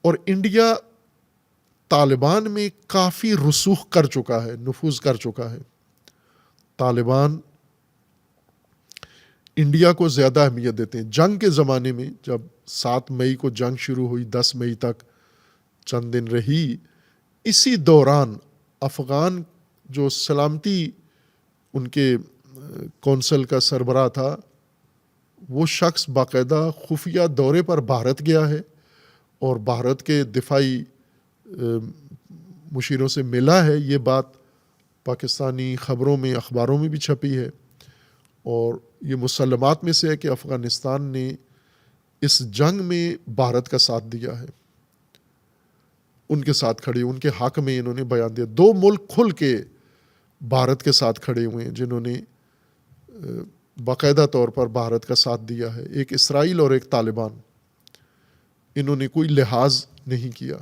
اور انڈیا طالبان میں کافی رسوخ کر چکا ہے، نفوذ کر چکا ہے. طالبان انڈیا کو زیادہ اہمیت دیتے ہیں. جنگ کے زمانے میں جب 7 مئی کو جنگ شروع ہوئی، 10 مئی تک چند دن رہی، اسی دوران افغان جو سلامتی ان کے کونسل کا سربراہ تھا، وہ شخص باقاعدہ خفیہ دورے پر بھارت گیا ہے اور بھارت کے دفاعی مشیروں سے ملا ہے. یہ بات پاکستانی خبروں میں، اخباروں میں بھی چھپی ہے، اور یہ مسلمات میں سے ہے کہ افغانستان نے اس جنگ میں بھارت کا ساتھ دیا ہے، ان کے ساتھ کھڑے، ان کے حق میں انہوں نے بیان دیا. 2 ملک کھل کے بھارت کے ساتھ کھڑے ہوئے ہیں جنہوں نے باقاعدہ طور پر بھارت کا ساتھ دیا ہے. ایک اسرائیل اور ایک طالبان. انہوں نے کوئی لحاظ نہیں کیا.